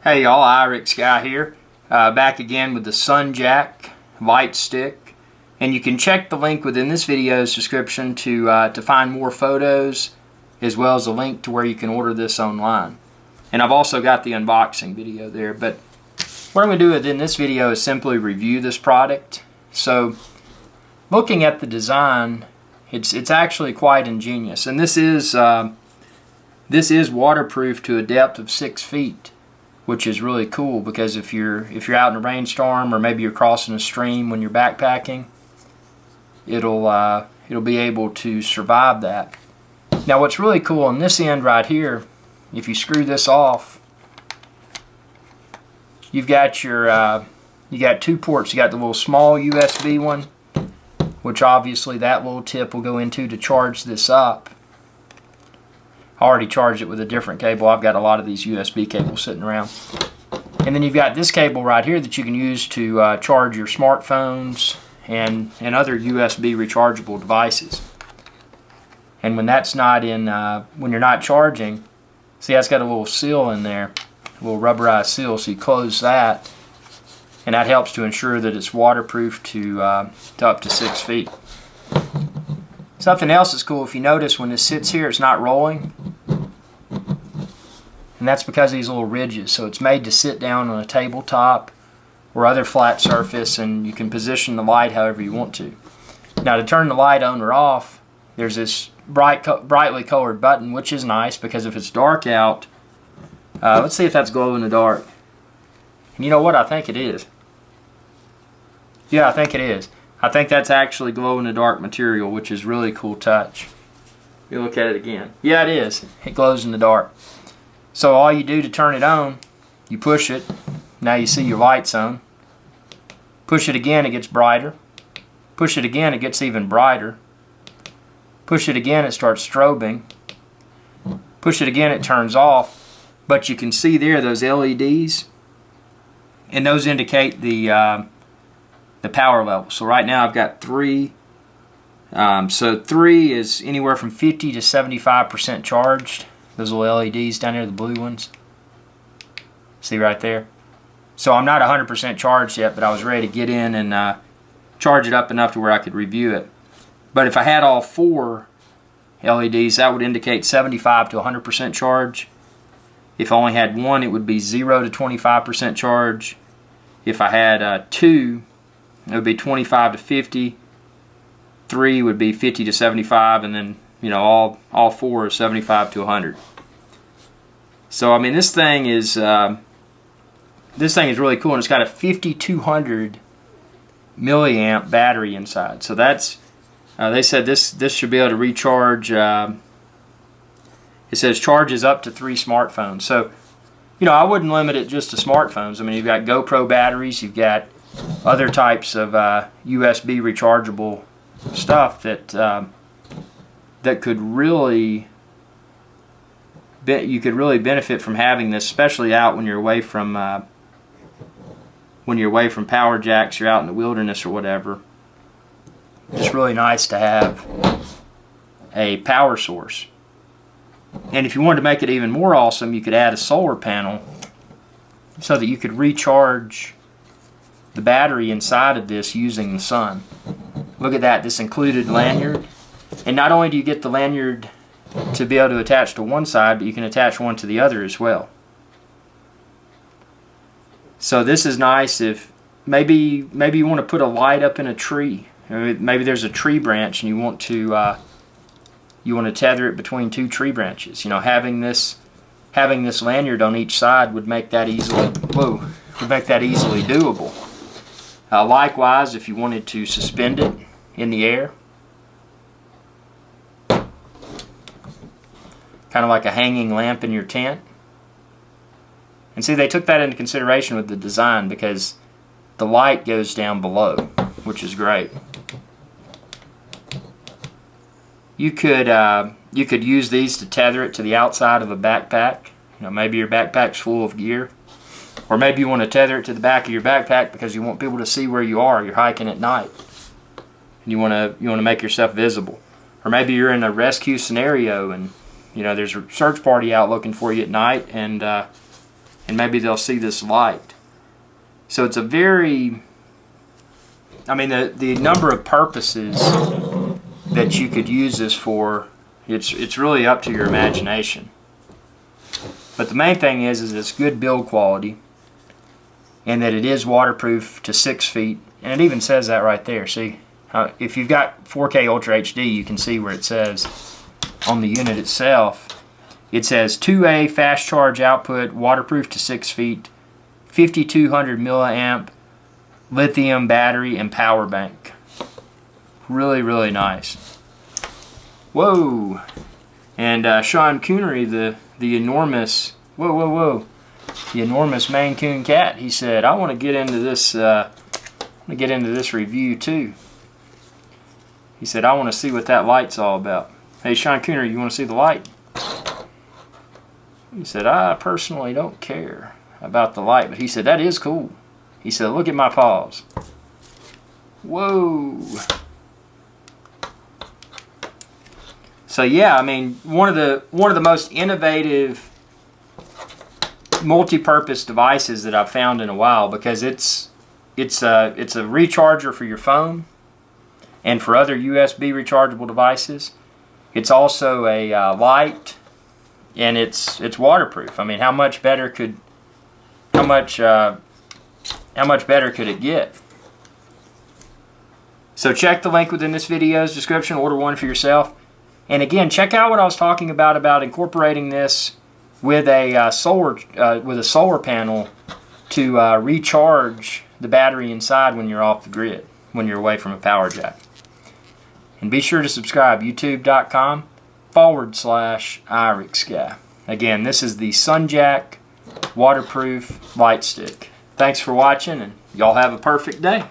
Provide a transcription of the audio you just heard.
Hey y'all, Irix Guy here, back again with the SunJack LightStick, and you can check the link within this video's description to find more photos, as well as a link to where you can order this online. And I've also got the unboxing video there. But what I'm going to do within this video is simply review this product. So, looking at the design, it's actually quite ingenious, and this is waterproof to a depth of 6 feet. Which is really cool, because if you're out in a rainstorm, or maybe you're crossing a stream when you're backpacking, it'll be able to survive that. Now, what's really cool on this end right here, if you screw this off, you've got your you got 2 ports. You got the little small USB one, which obviously that little tip will go into to charge this up. I already charged it with a different cable. I've got a lot of these USB cables sitting around. And then you've got this cable right here that you can use to charge your smartphones and other USB rechargeable devices. And when that's not in, when you're not charging, see, that's got a little seal in there, a little rubberized seal. So you close that, and that helps to ensure that it's waterproof to up to 6 feet. Something else that's cool, if you notice, when this sits here, it's not rolling. And that's because of these little ridges. So it's made to sit down on a tabletop or other flat surface, and you can position the light however you want to. Now, to turn the light on or off, there's this brightly colored button, which is nice, because if it's dark out, let's see if that's glow in the dark. And you know what? I think it is. Yeah, I think it is. I think that's actually glow-in-the-dark material, which is really cool touch. You look at it again. Yeah, it is. It glows in the dark. So all you do to turn it on, you push it. Now you see your lights on. Push it again, it gets brighter. Push it again, it gets even brighter. Push it again, it starts strobing. Push it again, it turns off. But you can see there those LEDs, and those indicate the power level. So right now I've got 3. So 3 is anywhere from 50 to 75% charged. Those little LEDs down there, the blue ones. See right there? So I'm not 100% charged yet, but I was ready to get in and charge it up enough to where I could review it. But if I had all 4 LEDs, that would indicate 75 to 100% charge. If I only had 1, it would be 0 to 25% charge. If I had 2, it would be 25 to 50. 3 would be 50 to 75, and then all 4 is 75 to 100. So I mean, this thing is really cool, and it's got a 5200 milliamp battery inside. So that's they said this should be able to recharge. It says charges up to 3 smartphones. So I wouldn't limit it just to smartphones. I mean, you've got GoPro batteries, you've got other types of USB rechargeable stuff that could really you could really benefit from having this, especially out when you're away from power jacks, you're out in the wilderness or whatever. It's really nice to have a power source. And if you wanted to make it even more awesome, you could add a solar panel so that you could recharge the battery inside of this using the sun. Look at that. This included lanyard. And not only do you get the lanyard to be able to attach to one side, but you can attach one to the other as well. So this is nice if maybe you want to put a light up in a tree. Maybe there's a tree branch and you want to tether it between 2 tree branches. Having this lanyard on each side would make that easily doable. Likewise, if you wanted to suspend it in the air, kind of like a hanging lamp in your tent. And see, they took that into consideration with the design, because the light goes down below, which is great. You could use these to tether it to the outside of a backpack. Maybe your backpack's full of gear. Or maybe you want to tether it to the back of your backpack because you want people to see where you are. You're hiking at night, and you want to make yourself visible. Or maybe you're in a rescue scenario, and there's a search party out looking for you at night, and and maybe they'll see this light. So it's a very, I mean, the number of purposes that you could use this for, it's really up to your imagination. But the main thing is it's good build quality, and that it is waterproof to 6 feet, and it even says that right there. See, if you've got 4K Ultra HD, you can see where it says on the unit itself. It says 2A fast charge output, waterproof to 6 feet, 5200 milliamp lithium battery and power bank. Really, really nice. Whoa! And Sean Coonery, the enormous, the enormous Maine Coon cat, he said, I want to get into this. Review too. He said, I want to see what that light's all about. Hey, Sean Coonery, you want to see the light? He said, I personally don't care about the light, but he said, that is cool. He said, look at my paws. Whoa. So yeah, I mean, one of the most innovative multi-purpose devices that I've found in a while, because it's a recharger for your phone and for other USB rechargeable devices. It's also a light, and it's waterproof. I mean, how much better could it get? So check the link within this video's description. Order one for yourself. And again, check out what I was talking about incorporating this with a solar panel to recharge the battery inside when you're off the grid, when you're away from a power jack. And be sure to subscribe, youtube.com/IrixGuy. Again, this is the SunJack waterproof light stick. Thanks for watching, and y'all have a perfect day.